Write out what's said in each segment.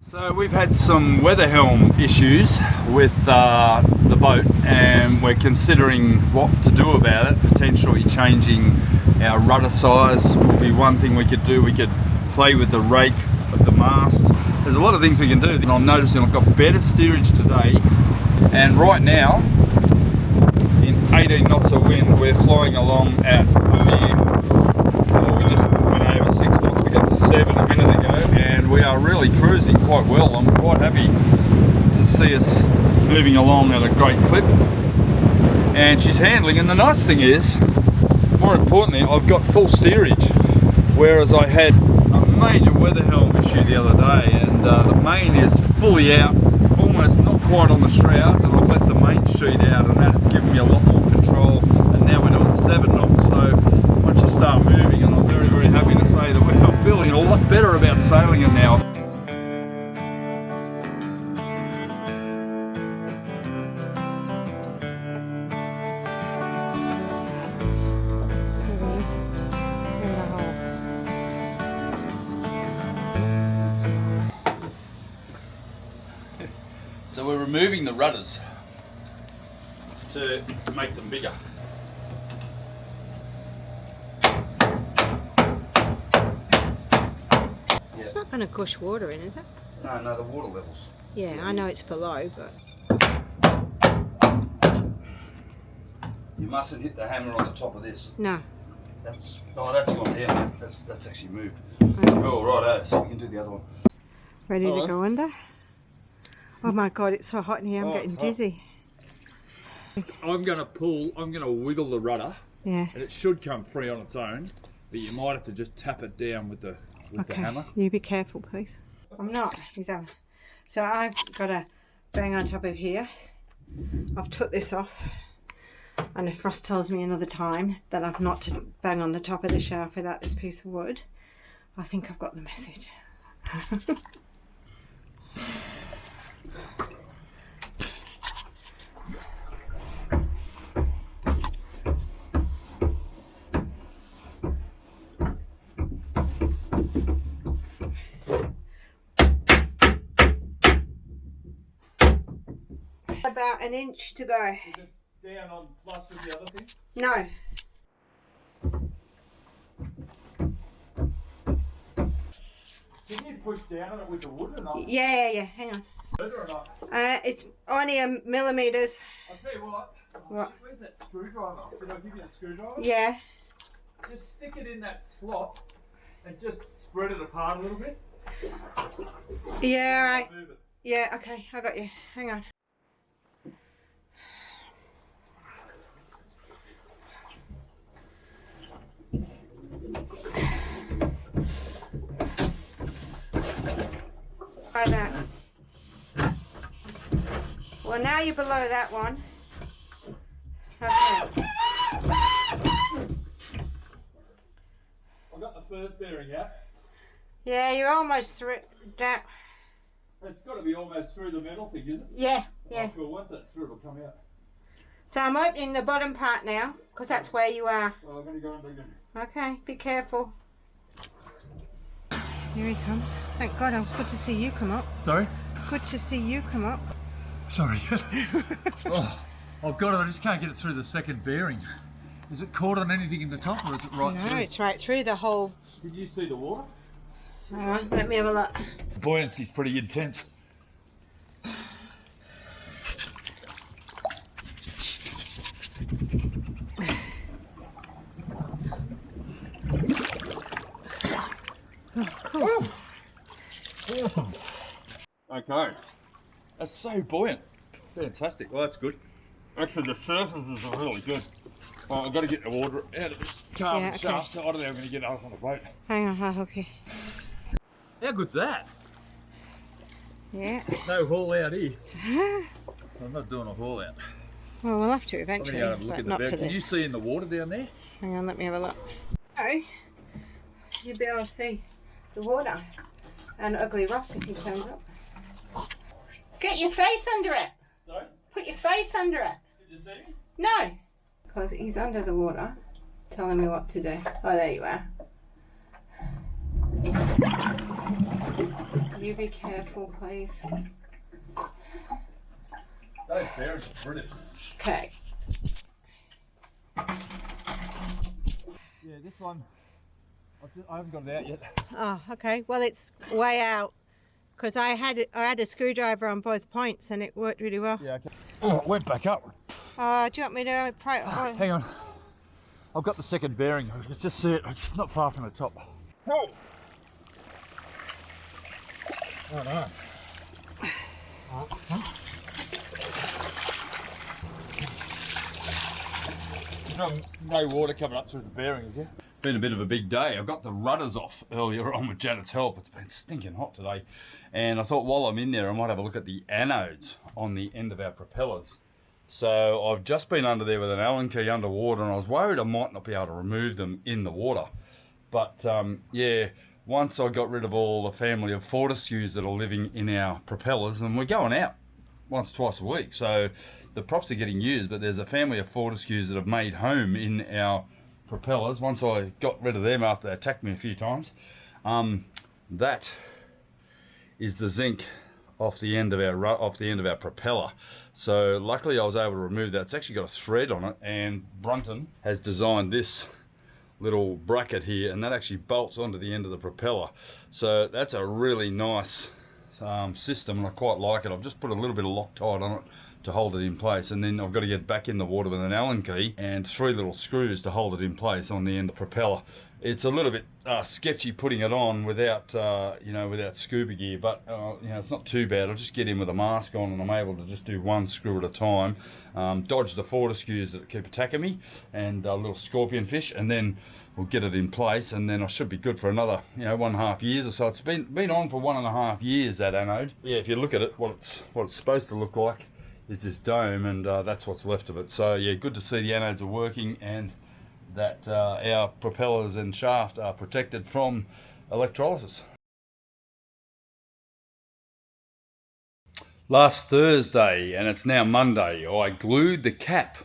So we've had some weather helm issues with the boat, and we're considering what to do about it. Potentially changing our rudder size would be one thing we could do. We could play with the rake of the mast. There's a lot of things we can do. And I'm noticing I've got better steerage today, and right now in 18 knots of wind we're flying along at we just went over 6 knots. We got to 7 a minute ago, and we are really cruising quite well. I'm quite happy to see us moving along at a great clip, and she's handling. And the nice thing is, more importantly, I've got full steerage, whereas I had a major weather helm issue the other day, and the main is fully out, almost not quite on the shrouds, and I've let the main sheet out, and that has given me a lot more control. And now we're doing 7 knots, so once you start moving, and I'm very, very happy to say that we're feeling a lot better about sailing it now. So we're removing the rudders to make them bigger. It's not going to gush water in, is it? No, the water levels. Yeah, I know it's below, but... You mustn't hit the hammer on the top of this. No. That's gone down. That's actually moved. Okay. Oh, righto, so we can do the other one. Ready All to right. go under? Oh my god, it's so hot in here, I'm getting dizzy. I'm going to wiggle the rudder, Yeah. and it should come free on its own, but you might have to just tap it down with the hammer. You be careful, please. I'm not. So I've got to bang on top of here. I've took this off, and if Frost tells me another time that I've not to bang on the top of the shaft without this piece of wood, I think I've got the message. About an inch to go. Is it down on flush with the other thing? No. Can you push down on it with the wood or not? Yeah. Hang on. Further or not? It's only a millimeters. I'll tell you what. What? Where's that screwdriver? Did I give you the screwdriver? Yeah. Just stick it in that slot and just spread it apart a little bit. Yeah, right. Move it. Yeah, okay, I got you. Hang on. Like that. Well, now you're below that one. Okay. I got the first bearing out. Yeah, you're almost through that. It's got to be almost through the metal thing, isn't it? Yeah. Oh, cool. Once that's through, it'll come out. So I'm opening the bottom part now, because that's where you are. Well, I'm going to go under again. Okay, be careful. Here he comes. Thank God, it was good to see you come up. Sorry? Good to see you come up. Sorry. Oh, I've got it. I just can't get it through the second bearing. Is it caught on anything in the top, or is it right No, through? it's right through the whole... Can you see the water? Hang on, let me have a look. The buoyancy's pretty intense. Oh, cool. Awesome. Okay. That's so buoyant. Fantastic. Well, that's good. Actually, the surfaces are really good. I've got to get the water out of this carbon shaft side of there. I'm going to get it up on the boat. Hang on, I'll help you. How good's that? Yeah. No haul out here. I'm not doing a haul out. Well, we'll have to I'm going eventually, to go and look but at the not bow. for Can you this. see in the water down there? Hang on, let me have a look. Oh, you'll be able to see the water and Ugly Ross if he turns up. Get your face under it. Sorry? Put your face under it. Did you see him? No. Because he's under the water telling me what to do. Oh, there you are. You be careful, please. Those bearings are brilliant. Okay. Yeah, this one, I haven't got it out yet. Oh, okay. Well, it's way out because I had a screwdriver on both points and it worked really well. Yeah, okay. Oh, it went back up. Do you want me to pry? Oh, hang on. I've got the second bearing. I can just see it. It's not far from the top. Oh, oh no. No water coming up through the bearing, is there? Been a bit of a big day. I got the rudders off earlier on with Janet's help. It's been stinking hot today. And I thought while I'm in there, I might have a look at the anodes on the end of our propellers. So I've just been under there with an Allen key underwater, and I was worried I might not be able to remove them in the water. But yeah, once I got rid of all the family of Fortescues that are living in our propellers, and we're going out once, twice a week. So the props are getting used, but there's a family of Fortescues that have made home in our propellers. Once I got rid of them after they attacked me a few times, that is the zinc off the end of our propeller. So luckily I was able to remove that. It's actually got a thread on it, and Brunton has designed this little bracket here, and that actually bolts onto the end of the propeller. So that's a really nice system, and I quite like it. I've just put a little bit of Loctite on it to hold it in place, and then I've got to get back in the water with an Allen key and 3 little screws to hold it in place on the end of the propeller. It's a little bit sketchy putting it on without without scuba gear, but it's not too bad. I'll just get in with a mask on, and I'm able to just do 1 screw at a time, dodge the Fortescues that keep attacking me, and little scorpion fish, and then we'll get it in place, and then I should be good for another 1.5 years or so. It's been on for 1.5 years, that anode. Yeah, if you look at it, what it's supposed to look like is this dome, and that's what's left of it. So yeah, good to see the anodes are working, and that our propellers and shaft are protected from electrolysis. Last Thursday, and it's now Monday, I glued the cap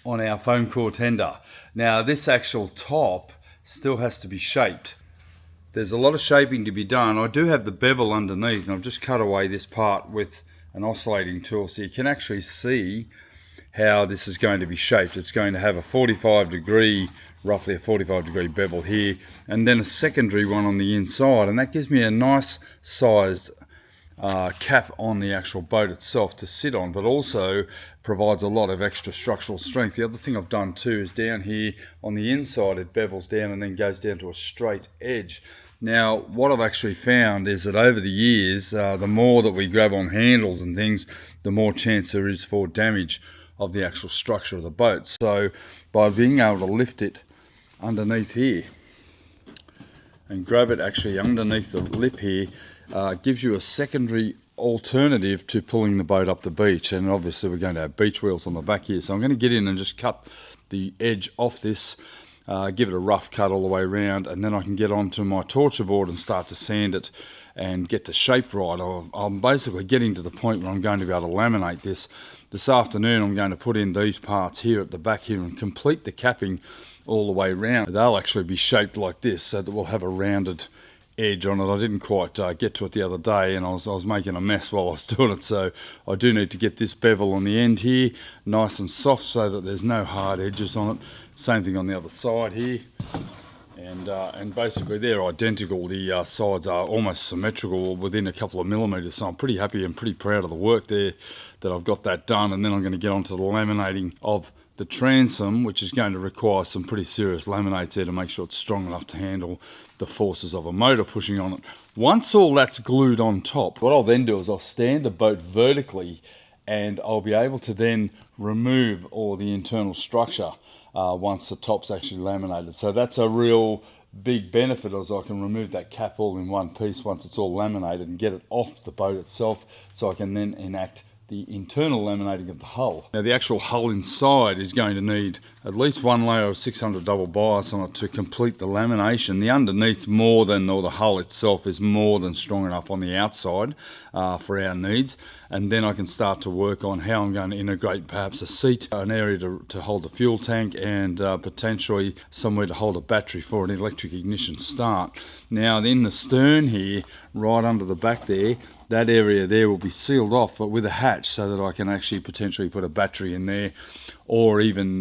on our foam core tender. Now this actual top still has to be shaped. There's a lot of shaping to be done. I do have the bevel underneath, and I've just cut away this part with an oscillating tool, so you can actually see how this is going to be shaped. It's going to have a 45 degree, roughly a 45 degree bevel here, and then a secondary one on the inside, and that gives me a nice sized cap on the actual boat itself to sit on, but also provides a lot of extra structural strength. The other thing I've done too is down here on the inside, it bevels down and then goes down to a straight edge. Now what I've actually found is that over the years, the more that we grab on handles and things, the more chance there is for damage of the actual structure of the boat. So by being able to lift it underneath here and grab it actually underneath the lip here, gives you a secondary alternative to pulling the boat up the beach. And obviously we're going to have beach wheels on the back here, so I'm going to get in and just cut the edge off this, give it a rough cut all the way around, and then I can get onto my torture board and start to sand it and get the shape right. I'm basically getting to the point where I'm going to be able to laminate this afternoon. I'm going to put in these parts here at the back here and complete the capping all the way around. They'll actually be shaped like this, so that we'll have a rounded edge on it. I didn't quite get to it the other day, and I was making a mess while I was doing it, so I do need to get this bevel on the end here nice and soft so that there's no hard edges on it. Same thing on the other side here, and basically they're identical. The sides are almost symmetrical within a couple of millimeters, so I'm pretty happy and pretty proud of the work there that I've got that done. And then I'm going to get onto the laminating of the transom, which is going to require some pretty serious laminates there to make sure it's strong enough to handle the forces of a motor pushing on it. Once all that's glued on top, what I'll then do is I'll stand the boat vertically, and I'll be able to then remove all the internal structure once the top's actually laminated. So that's a real big benefit, as I can remove that cap all in one piece once it's all laminated and get it off the boat itself, so I can then enact the internal laminating of the hull. Now the actual hull inside is going to need at least one layer of 600 double bias on it to complete the lamination. The underneath more than, or the hull itself is more than strong enough on the outside for our needs. And then I can start to work on how I'm going to integrate perhaps a seat, an area to hold the fuel tank, and potentially somewhere to hold a battery for an electric ignition start. Now in the stern here, right under the back there, that area there will be sealed off but with a hatch so that I can actually potentially put a battery in there, or even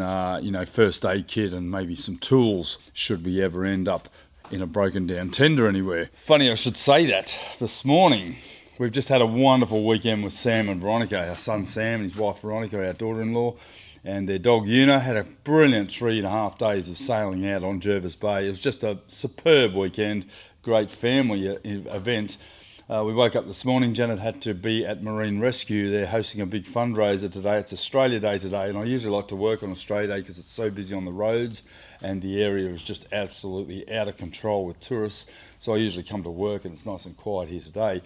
first aid kit and maybe some tools should we ever end up in a broken down tender anywhere. Funny I should say that. This morning we've just had a wonderful weekend with Sam and Veronica, our son Sam and his wife Veronica, our daughter-in-law, and their dog Una. Had a brilliant 3.5 days of sailing out on Jervis Bay. It was just a superb weekend, great family event. We woke up this morning, Janet had to be at Marine Rescue. They're hosting a big fundraiser today. It's Australia Day today, and I usually like to work on Australia Day because it's so busy on the roads and the area is just absolutely out of control with tourists. So I usually come to work and it's nice and quiet here today.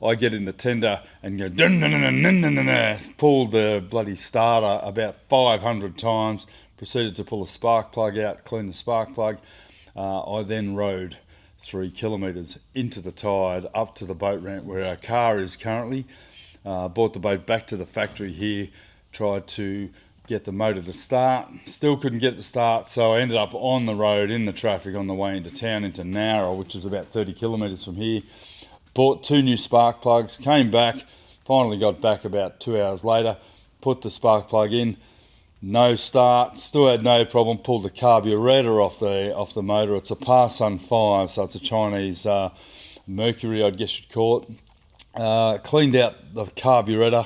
I get in the tender and go dun dun dun dun dun dun dun, pull the bloody starter about 500 times, proceeded to pull a spark plug out, clean the spark plug. I then rode 3 kilometres into the tide up to the boat ramp where our car is currently. Brought the boat back to the factory here, tried to get the motor to start, still couldn't get the start, so I ended up on the road in the traffic on the way into town, into Nowra, which is about 30 kilometres from here. Bought 2 new spark plugs, came back, finally got back about 2 hours later, put the spark plug in, no start, still had no problem, pulled the carburetor off the motor. It's a Parsun 5, so it's a Chinese Mercury, I guess you'd call it. Cleaned out the carburetor,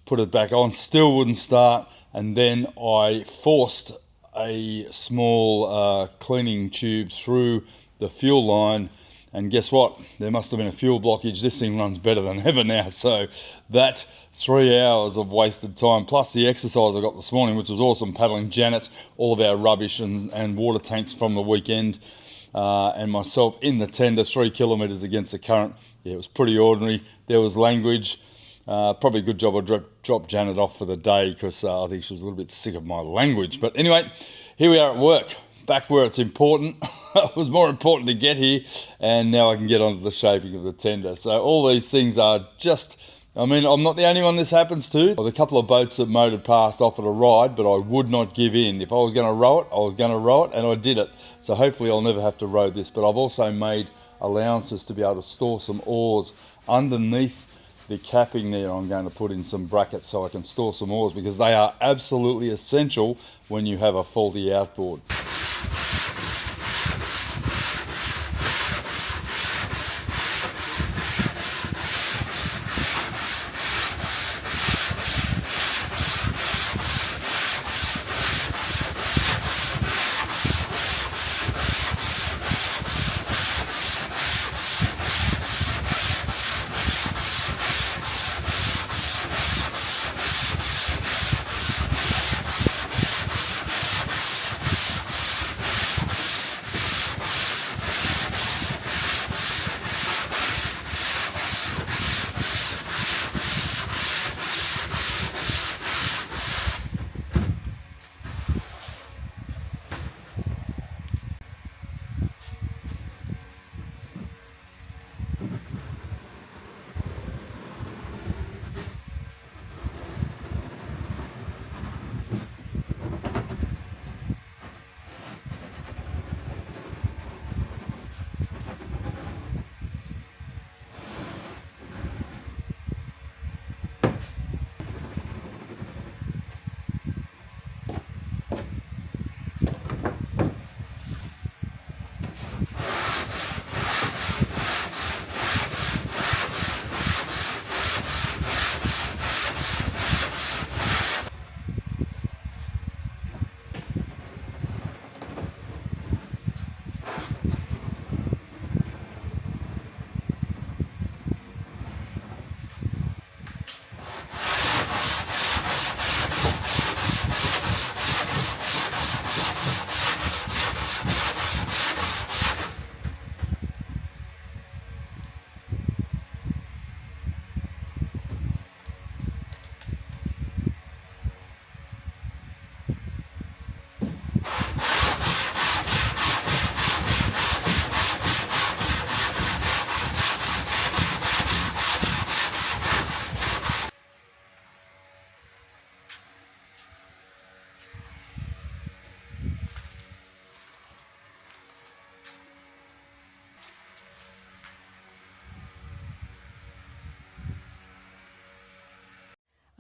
put it back on, still wouldn't start, and then I forced a small cleaning tube through the fuel line, and guess what? There must have been a fuel blockage. This thing runs better than ever now. So that 3 hours of wasted time, plus the exercise I got this morning, which was awesome, paddling Janet, all of our rubbish and water tanks from the weekend, and myself in the tender, 3 kilometres against the current. Yeah, it was pretty ordinary. There was language. Probably a good job I dropped Janet off for the day because I think she was a little bit sick of my language. But anyway, here we are at work, back where it's important. It was more important to get here, and now I can get on to the shaping of the tender. So all these things are just, I mean, I'm not the only one this happens to. There was a couple of boats that motored past offered a ride, but I would not give in. If I was going to row it, I was going to row it, and I did it. So hopefully I'll never have to row this, but I've also made allowances to be able to store some oars underneath the capping there. I'm going to put in some brackets so I can store some oars because they are absolutely essential when you have a faulty outboard.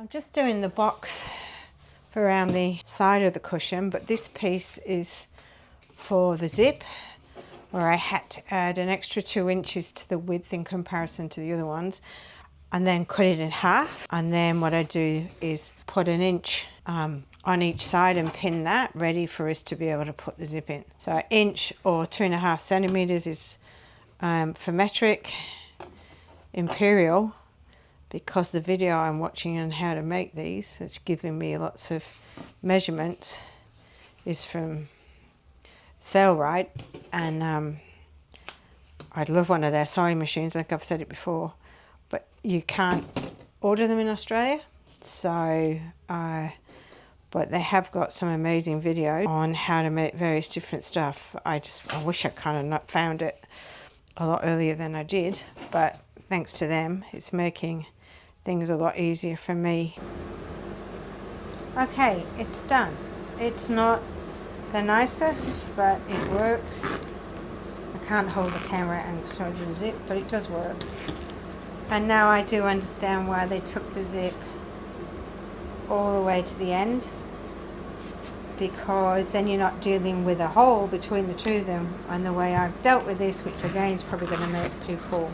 I'm just doing the box for around the side of the cushion, but this piece is for the zip, where I had to add an extra 2 inches to the width in comparison to the other ones, and then cut it in half. And then what I do is put an inch on each side and pin that, ready for us to be able to put the zip in. So an inch or 2.5 centimeters is for metric. Imperial, because the video I'm watching on how to make these, it's giving me lots of measurements, is from Sailrite, and I'd love one of their sewing machines. I think I've said it before, but you can't order them in Australia. So but they have got some amazing videos on how to make various different stuff. I wish I kind of not found it a lot earlier than I did, but thanks to them, it's making things a lot easier for me. Okay, it's done. It's not the nicest, but it works. I can't hold the camera and show the zip, but it does work. And now I do understand why they took the zip all the way to the end, because then you're not dealing with a hole between the two of them. And the way I've dealt with this, which again is probably going to make people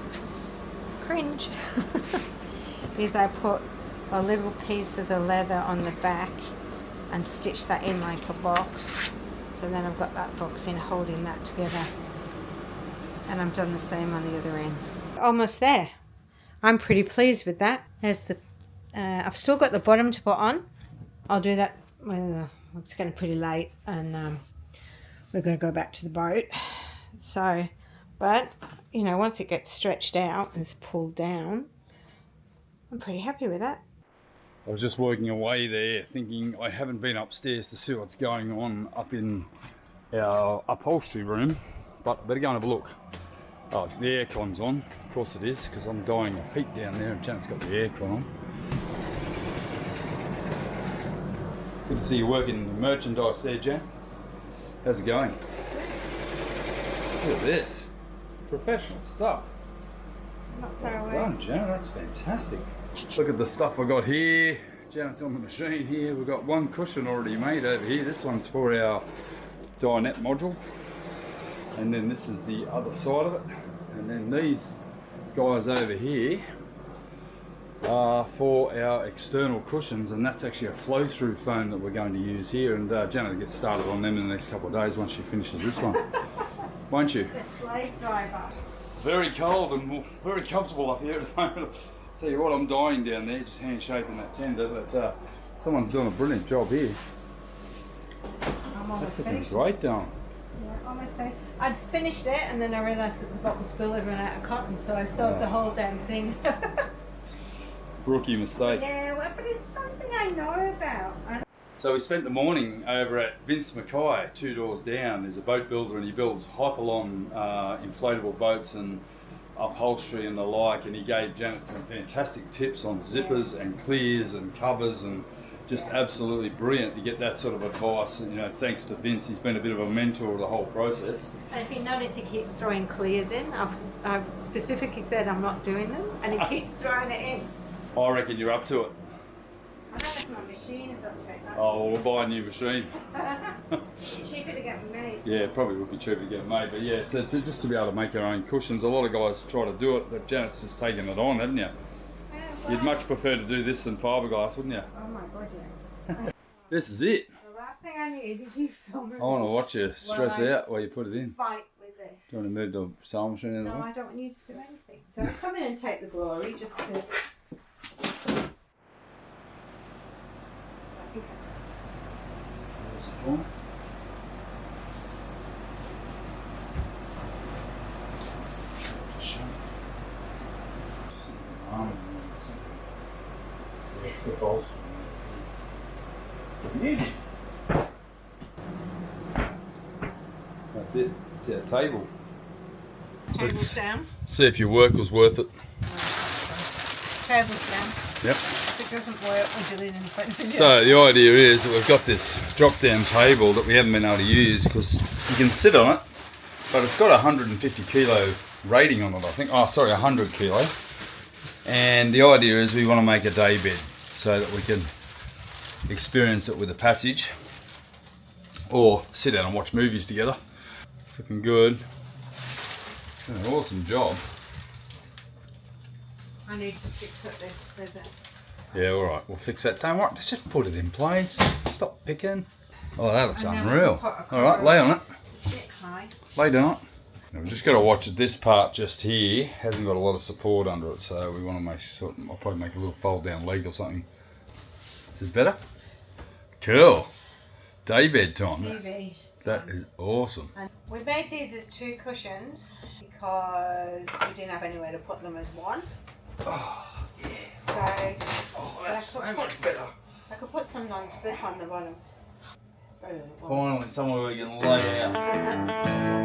cringe, is I put a little piece of the leather on the back and stitch that in like a box. So then I've got that box in holding that together, and I've done the same on the other end. Almost there. I'm pretty pleased with that. There's the I've still got the bottom to put on. I'll do that when it's getting pretty late and we're going to go back to the boat. So, but you know, once it gets stretched out and it's pulled down, I'm pretty happy with that. I was just working away there thinking I haven't been upstairs to see what's going on up in our upholstery room, but better go and have a look. Oh, the aircon's on. Of course it is, because I'm dying of heat down there and Janet's got the aircon on. Good to see you working the merchandise there, Jan. How's it going? Look at this. Professional stuff. Not far away. Done, Janet. That's fantastic. Look at the stuff I got here. Janet's on the machine here. We've got one cushion already made over here. This one's for our dinette module. And then this is the other side of it. And then these guys over here are for our external cushions, and that's actually a flow-through foam that we're going to use here. And Janet will get started on them in the next couple of days once she finishes this one. Won't you? The slave driver. Very cold and very comfortable up here at the moment. I'll tell you what, I'm dying down there, just hand shaping that tender, but someone's doing a brilliant job here. That's looking great, Dom. Yeah, almost finished. I'd finished it and then I realised that the bottom spool had run out of cotton, so I sewed the whole damn thing. Rookie mistake. Yeah, well, but it's something I know about. So we spent the morning over at Vince Mackay, 2 doors down. There's a boat builder and he builds Hyperlon inflatable boats and upholstery and the like, and he gave Janet some fantastic tips on zippers and clears and covers, and just absolutely brilliant to get that sort of advice. And, you know, thanks to Vince, he's been a bit of a mentor of the whole process. And if you notice, he keeps throwing clears in. I've specifically said I'm not doing them, and he keeps throwing it in. I reckon you're up to it. I don't know if my machine is up to it. Oh, we'll buy a new machine. It's cheaper to get made. Yeah, it probably would be cheaper to get made, but yeah, so just to be able to make our own cushions. A lot of guys try to do it, but Janet's just taken it on, haven't you? Yeah, well, You'd much prefer to do this than fiberglass, wouldn't you? Oh my god, yeah. This is it. The last thing I need is you film I want to watch you stress out while you put it in. Fight with this. Do you want to move the sewing machine in the No, way? I don't want you to do anything. Don't come in and take the glory, just to... That's the bolts. That's it. It's our table. Tables down. See if your work was worth it. Tables down. Yep. If it doesn't work, we'll do it in front of you. So the idea is that we've got this drop-down table that we haven't been able to use because you can sit on it, but it's got a 150 kilo rating on it, I think. Oh, sorry, 100 kilo. And the idea is we want to make a day bed. so that we can experience it with a passage or sit down and watch movies together. It's looking good. It's an awesome job. I need to fix up this. There's a... Yeah, alright, we'll fix that. Don't worry, just put it in place. Stop picking. Oh, that looks unreal. Alright, lay on it. It's a bit high. Lay down it. Now we've just got to watch this part just here. Hasn't got a lot of support under it, so we want to make sure. I'll probably make a little fold down leg or something. Is it better? Cool. Daybed time. TV. That is awesome. And we made these as 2 cushions because we didn't have anywhere to put them as one. Oh, yeah. So that's so much better. I could put some non-slip on the bottom. Finally, somewhere we can lay out.